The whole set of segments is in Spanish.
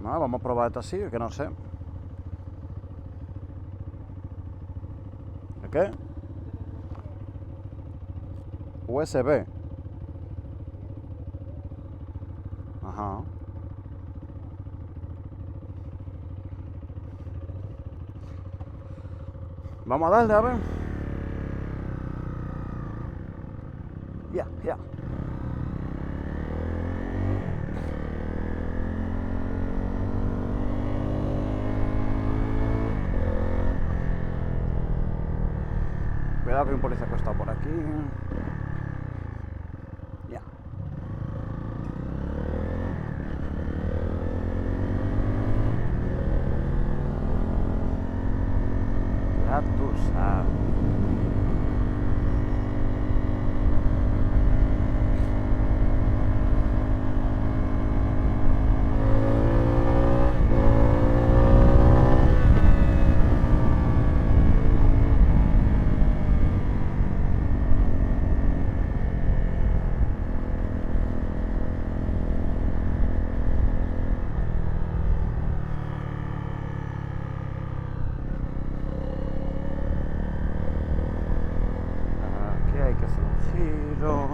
No, vamos a probar esto así, que no sé. ¿El qué? USB. Ajá. Vamos a darle, a ver. Ya. Cuidado que hay un policía acostado por aquí. Ya. Ya tú sabes. Aquí hay que hacer un giro.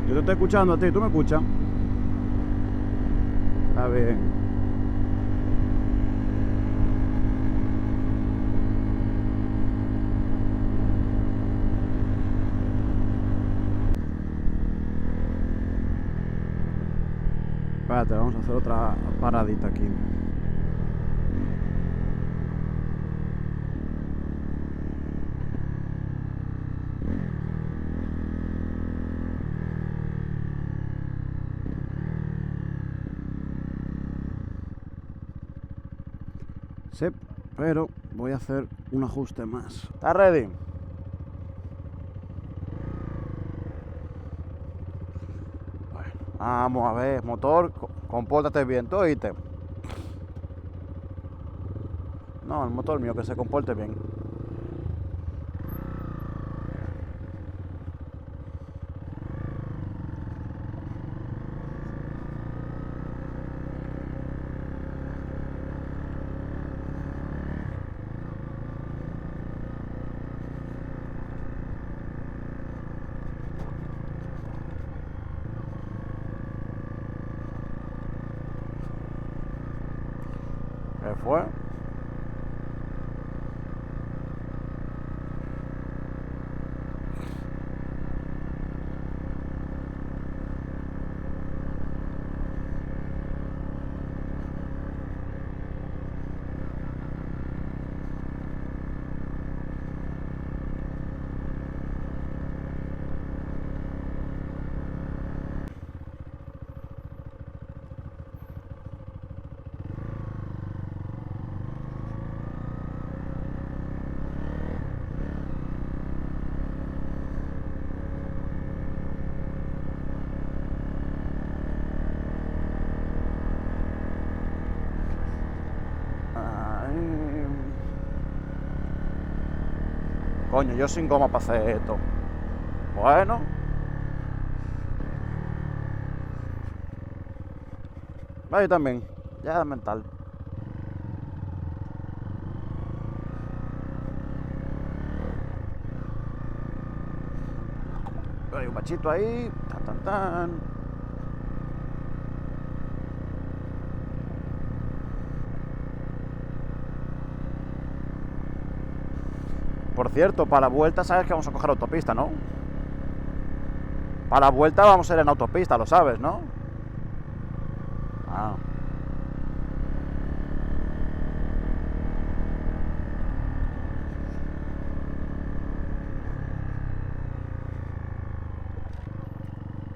Yo te estoy escuchando a ti, ¿tú me escuchas? Está bien. Espérate, vamos a hacer otra paradita aquí. Sí, pero voy a hacer un ajuste más. ¿Estás ready? Bueno, vamos a ver, motor, compórtate bien, ¿tú oíste? No, el motor mío que se comporte bien. ¿Qué fue? Coño, yo sin goma para hacer esto. Bueno. Va, yo también. Ya mental. Hay un machito ahí. Tan. Por cierto, para la vuelta sabes que vamos a coger autopista, ¿no? Para la vuelta vamos a ir en autopista, lo sabes, ¿no? Ah.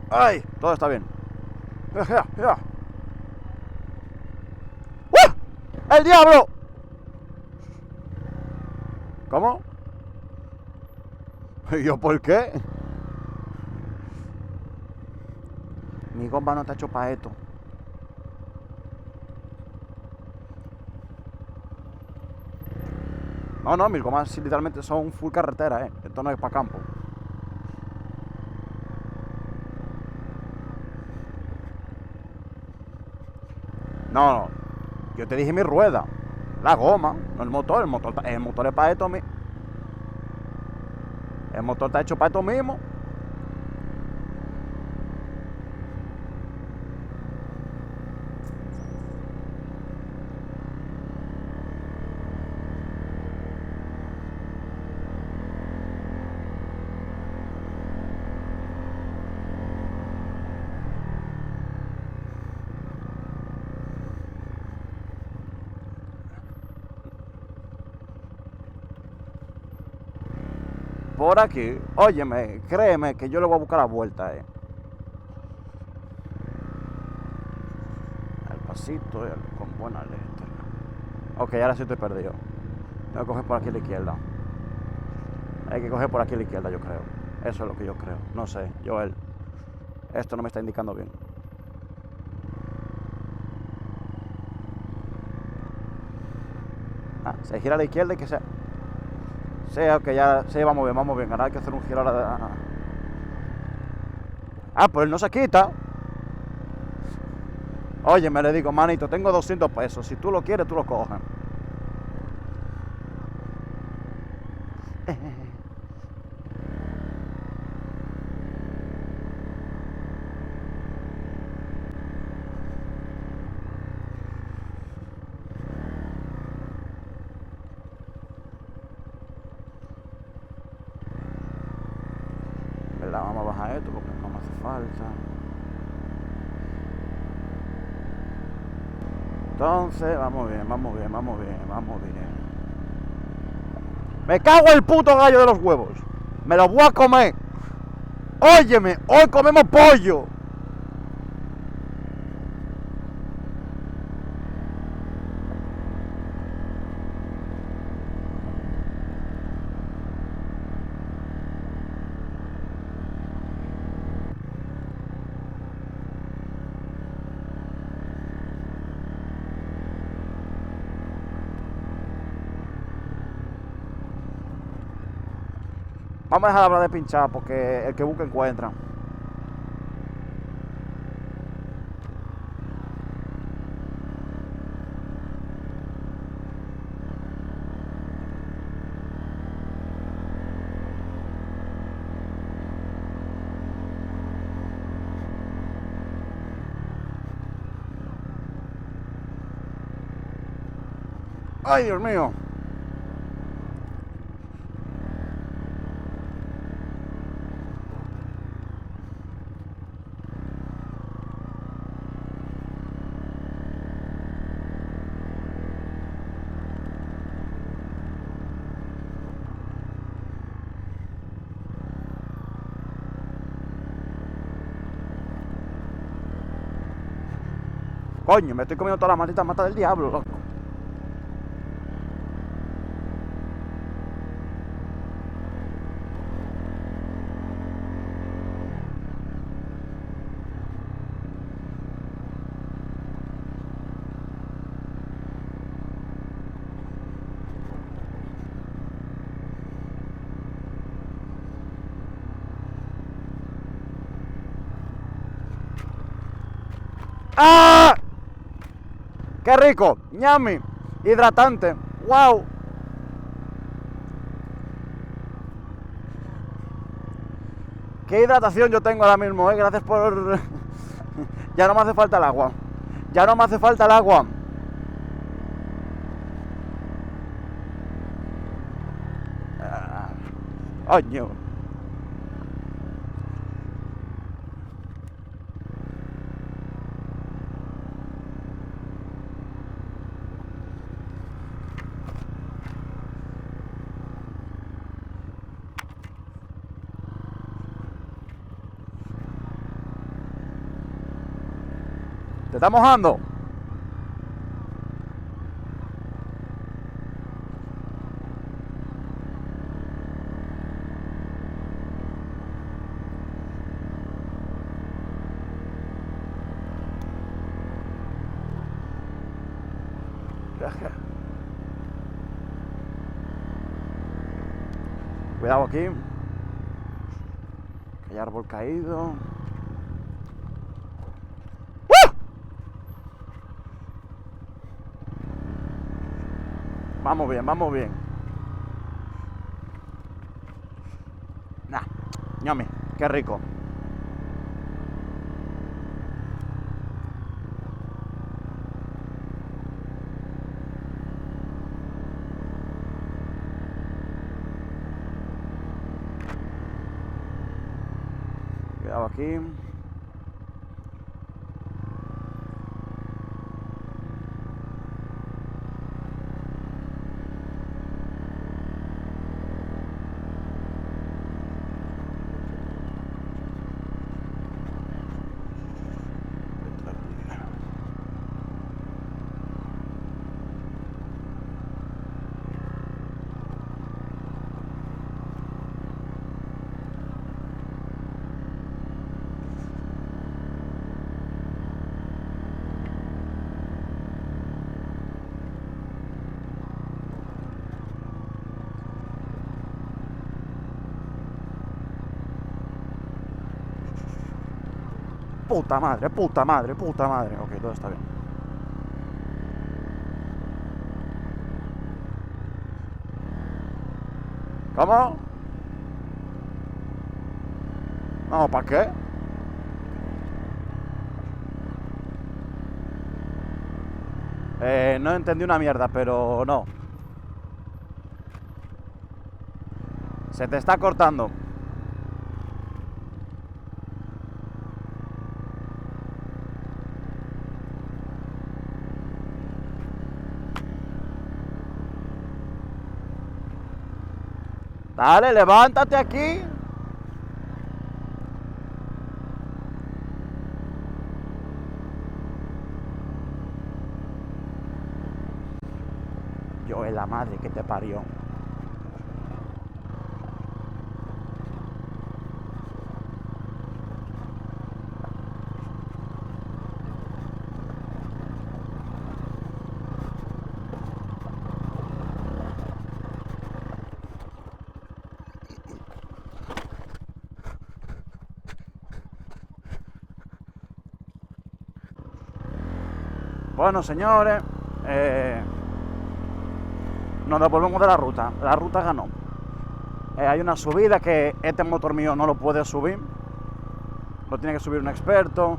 ¡Ay! Todo está bien. Ya. ¡El diablo! ¿Cómo? ¿Y yo por qué? Mi goma no está hecho para esto. No, mis gomas sí, literalmente son full carretera, Esto no es para campo. No. Yo te dije mi rueda. La goma, no el motor. El motor es para esto. El motor está hecho para esto mismo. Por aquí, óyeme, créeme que yo le voy a buscar la vuelta, El pasito, con buena letra. Ok, ahora sí estoy perdido. Tengo que coger por aquí a la izquierda. Hay que coger por aquí a la izquierda, yo creo. Eso es lo que yo creo. No sé, Joel. Esto no me está indicando bien. Se gira a la izquierda y que sea. Sí, ok, ya. Sí, vamos bien. Ahora hay que hacer un giro ahora. Pues él no se quita. Oye, me le digo, manito, tengo 200 pesos. Si tú lo quieres, tú lo coges. Vamos a bajar esto porque no me hace falta. Entonces, vamos bien. Me cago en el puto gallo de los huevos. Me lo voy a comer. Óyeme, hoy comemos pollo. Vamos a dejar de hablar de pinchar porque el que busca encuentra. Ay, Dios mío. Coño, me estoy comiendo toda la maldita mata del diablo, loco. ¡Ah! ¡Qué rico! ¡Ñami! Hidratante. ¡Wow! ¡Qué hidratación yo tengo ahora mismo, Gracias por... Ya no me hace falta el agua. Coño. ¿Te está mojando? Cuidado aquí. Que hay árbol caído. Vamos bien, vamos bien. Nah, ñomi, qué rico. Cuidado aquí. Puta madre, puta madre, puta madre. Ok, todo está bien. ¿Cómo? No, ¿para qué? No entendí una mierda, pero no. Se te está cortando. Dale, levántate aquí. Yo es la madre que te parió. Bueno, señores, nos devolvemos de la ruta. La ruta ganó. Hay una subida que este motor mío no lo puede subir. Lo tiene que subir un experto.